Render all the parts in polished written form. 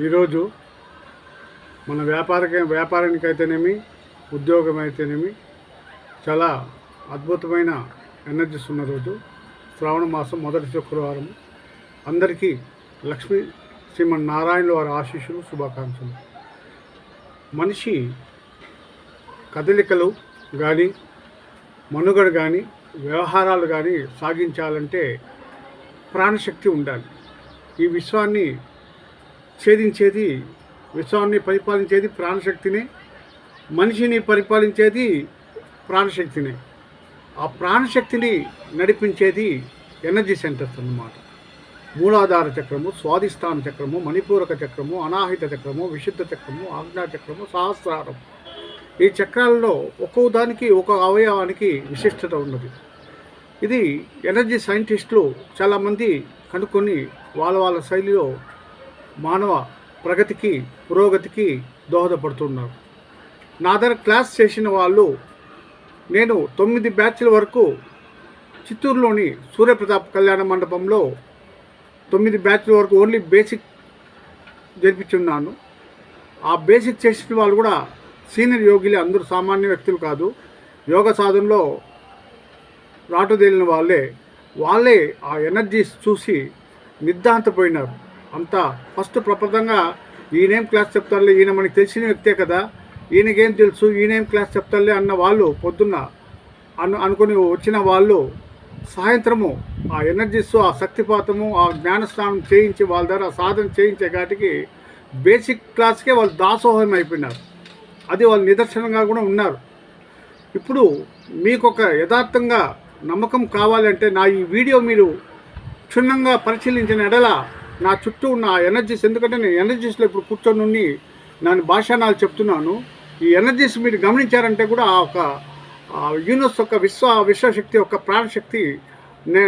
ఈరోజు మన వ్యాపారానికైతేనేమి, ఉద్యోగం అయితేనేమి చాలా అద్భుతమైన ఎనర్జీస్ ఉన్న రోజు. శ్రావణ మాసం మొదటి శుక్రవారం. అందరికీ లక్ష్మీ శ్రీమన్నారాయణుల వారి ఆశీస్సులు, శుభాకాంక్షలు. మనిషి కదలికలు కానీ, మనుగడ కానీ, వ్యవహారాలు కానీ సాగించాలంటే ప్రాణశక్తి ఉండాలి. ఈ విశ్వాన్ని ఛేదించేది, విశ్వాన్ని పరిపాలించేది ప్రాణశక్తినే, మనిషిని పరిపాలించేది ప్రాణశక్తినే. ఆ ప్రాణశక్తిని నడిపించేది ఎనర్జీ సెంటర్స్ అన్నమాట. మూలాధార చక్రము, స్వాధిష్టాన చక్రము, మణిపూరక చక్రము, అనాహిత చక్రము, విశుద్ధ చక్రము, ఆజ్ఞా చక్రము, సహస్రారం. ఈ చక్రాల్లో ఒక్కో దానికి ఒక అవయవానికి విశిష్టత ఉన్నది. ఇది ఎనర్జీ సైంటిస్టులు చాలామంది కనుక్కొని వాళ్ళ శైలిలో మానవ ప్రగతికి, పురోగతికి దోహదపడుతున్నారు. నా దగ్గర క్లాస్ చేసిన వాళ్ళు, నేను 9 బ్యాచ్ల వరకు చిత్తూరులోని సూర్యప్రతాప్ కళ్యాణ మండపంలో 9 బ్యాచ్ల వరకు ఓన్లీ బేసిక్ జరిపించున్నాను. ఆ బేసిక్ చేసిన వాళ్ళు కూడా సీనియర్ యోగిలే, అందరూ సామాన్య వ్యక్తులు కాదు. యోగ సాధనలో రాటుదేలిన వాళ్ళే ఆ ఎనర్జీస్ చూసి నిర్ధాంతపోయినారు. అంతా ఫస్ట్ ప్రప్రదంగా ఈయనేం క్లాస్ చెప్తారులే, ఈయన మనకి తెలిసిన వ్యక్తే కదా, ఈయనకేం తెలుసు, ఈయనేం క్లాస్ చెప్తారులే అన్న వాళ్ళు పొద్దున్న అనుకుని వచ్చిన వాళ్ళు సాయంత్రము ఆ ఎనర్జీస్, ఆ శక్తిపాతము, ఆ జ్ఞానస్నానం చేయించి వాళ్ళ ద్వారా సాధన చేయించే కాటికి బేసిక్ క్లాస్కే వాళ్ళు దాసోహం అయిపోయినారు. అది వాళ్ళు నిదర్శనంగా కూడా ఉన్నారు. ఇప్పుడు మీకు ఒక యథార్థంగా నమ్మకం కావాలంటే నా ఈ వీడియో మీరు క్షుణ్ణంగా పరిశీలించిన ఎడల నా చుట్టూ ఉన్న ఎనర్జీస్, ఎందుకంటే నేను ఎనర్జీస్లో ఇప్పుడు కూర్చొని నేను భాషానాలు చెప్తున్నాను. ఈ ఎనర్జీస్ మీరు గమనించారంటే కూడా ఆ ఒక యూనివర్స్ యొక్క విశ్వశక్తి యొక్క ప్రాణశక్తి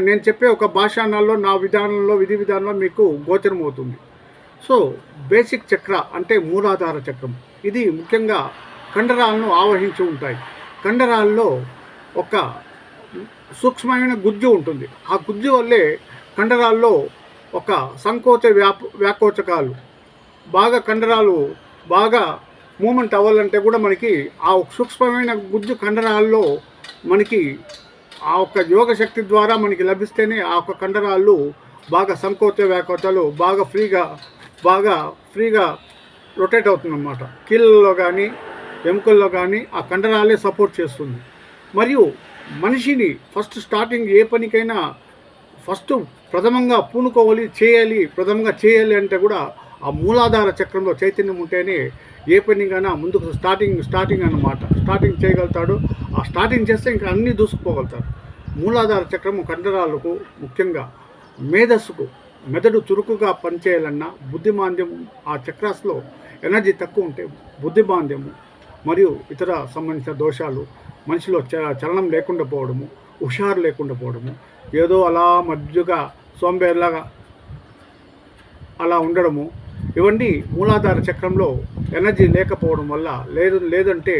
నేను చెప్పే ఒక భాషానాల్లో, నా విధానంలో, విధి విధానంలో మీకు గోచరం అవుతుంది. సో బేసిక్ చక్ర అంటే మూలాధార చక్రం. ఇది ముఖ్యంగా కండరాలను ఆవహించి ఉంటాయి. కండరాల్లో ఒక సూక్ష్మమైన గుజ్జు ఉంటుంది. ఆ గుజ్జు వల్లే కండరాల్లో ఒక సంకోచ వ్యాకోచకాలు బాగా, కండరాలు బాగా మూమెంట్ అవ్వాలంటే కూడా మనకి ఆ సూక్ష్మమైన గుజ్జు కండరాల్లో మనకి ఆ ఒక్క యోగ శక్తి ద్వారా మనకి లభిస్తేనే ఆ ఒక్క కండరాలు బాగా సంకోచ వ్యాకోచాలు బాగా ఫ్రీగా రొటేట్ అవుతుందన్నమాట. కీళ్ళలో కానీ, ఎముకల్లో కానీ ఆ కండరాలే సపోర్ట్ చేస్తుంది. మరియు మనిషిని ఫస్ట్ స్టార్టింగ్ ఏ పనికైనా ఫస్ట్ ప్రథమంగా పూనుకోవాలి, ప్రథమంగా చేయాలి అంటే కూడా ఆ మూలాధార చక్రంలో చైతన్యం ఉంటేనే ఏ పనికైనా ముందుకు స్టార్టింగ్ అన్నమాట. స్టార్టింగ్ చేయగలుగుతాడు. ఆ స్టార్టింగ్ చేస్తే ఇంకా అన్నీ దూసుకుపోగలుగుతారు. మూలాధార చక్రము కండరాలకు, ముఖ్యంగా మేధస్సుకు, మెదడు చురుకుగా పనిచేయాలన్నా బుద్ధిమాంద్యం, ఆ చక్రాస్లో ఎనర్జీ తక్కువ ఉంటే బుద్ధిమాంద్యము మరియు ఇతర సంబంధించిన దోషాలు, మనిషిలో చలనం లేకుండా పోవడము, హుషారు లేకుండా పోవడము, ఏదో అలా మధ్యగా సోంబేర్లాగా అలా ఉండడము, ఇవన్నీ మూలాధార చక్రంలో ఎనర్జీ లేకపోవడం వల్ల, లేదంటే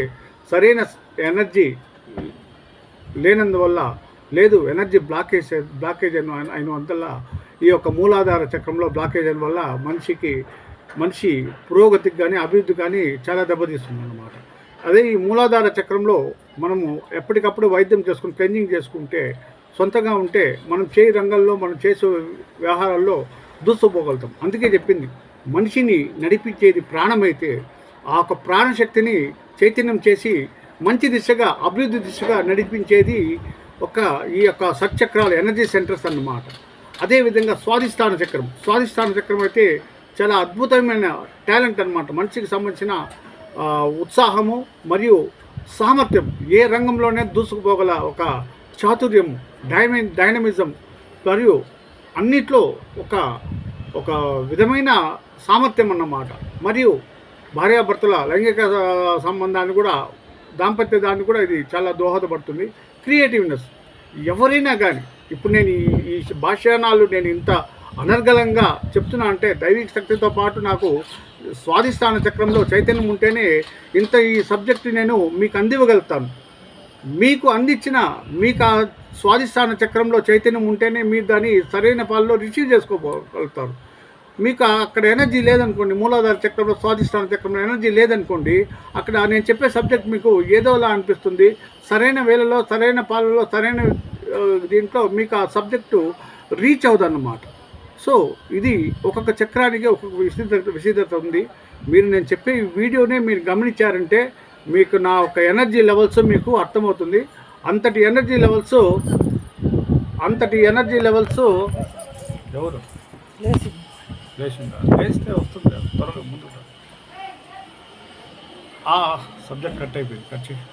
సరైన ఎనర్జీ లేనందువల్ల, ఎనర్జీ బ్లాకేజ్ అయినంతల్లా ఈ యొక్క మూలాధార చక్రంలో బ్లాకేజ్ అయిన వల్ల మనిషి పురోగతికి కానీ, అభివృద్ధి కానీ చాలా దెబ్బతీస్తుంది అన్నమాట. అదే ఈ మూలాధార చక్రంలో మనము ఎప్పటికప్పుడు వైద్యం చేసుకుని క్లెన్జింగ్ చేసుకుంటే, సొంతంగా ఉంటే మనం చేయి రంగంలో, మనం చేసే వ్యవహారాల్లో దూసుకుపోగలుగుతాం. అందుకే చెప్పింది, మనిషిని నడిపించేది ప్రాణమైతే ఆ యొక్క ప్రాణశక్తిని చైతన్యం చేసి మంచి దిశగా, అభివృద్ధి దిశగా నడిపించేది ఈ యొక్క సచ్చక్రాలు, ఎనర్జీ సెంటర్స్ అన్నమాట. అదేవిధంగా స్వాధిష్టాన చక్రం అయితే చాలా అద్భుతమైన టాలెంట్ అన్నమాట. మనిషికి సంబంధించిన ఉత్సాహము మరియు సామర్థ్యం, ఏ రంగంలోనే దూసుకుపోగల ఒక చాతుర్యము, డైనమిజం మరియు అన్నిట్లో ఒక విధమైన సామర్థ్యం అన్నమాట. మరియు భార్యాభర్తల లైంగిక సంబంధాన్ని కూడా, దాంపత్య దాన్ని కూడా ఇది చాలా దోహదపడుతుంది. క్రియేటివ్నెస్ ఎవరైనా కానీ, ఇప్పుడు నేను ఈ భాషానాలు నేను ఇంత అనర్గళంగా చెప్తున్నా అంటే దైవిక శక్తితో పాటు నాకు స్వాధిష్టాన చక్రంలో చైతన్యం ఉంటేనే ఇంత ఈ సబ్జెక్టు నేను మీకు అందివ్వగలుగుతాను. మీకు ఆ స్వాధిష్టాన చక్రంలో చైతన్యం ఉంటేనే మీరు దాన్ని సరైన పాలలో రిసీవ్ చేసుకోగలుగుతారు. మీకు అక్కడ ఎనర్జీ లేదనుకోండి, మూలాధార చక్రంలో స్వాధిష్టాన చక్రంలో ఎనర్జీ లేదనుకోండి, అక్కడ నేను చెప్పే సబ్జెక్ట్ మీకు ఏదోలా అనిపిస్తుంది. సరైన వేళలో, సరైన పాలలో, సరైన దీంట్లో మీకు ఆ సబ్జెక్టు రీచ్ అవుదన్నమాట. సో ఇది ఒక్కొక్క చక్రానికి ఒక్కొక్క విశిష్టత ఉంది. నేను చెప్పే ఈ వీడియోనే మీరు గమనించారంటే మీకు నా ఒక ఎనర్జీ లెవెల్స్ మీకు అర్థమవుతుంది. అంతటి ఎనర్జీ లెవెల్స్ ఎవరు లేస్తే వస్తుంది త్వరగా ముందు. సబ్జెక్ట్ కట్ అయిపోయింది, కట్ చేసి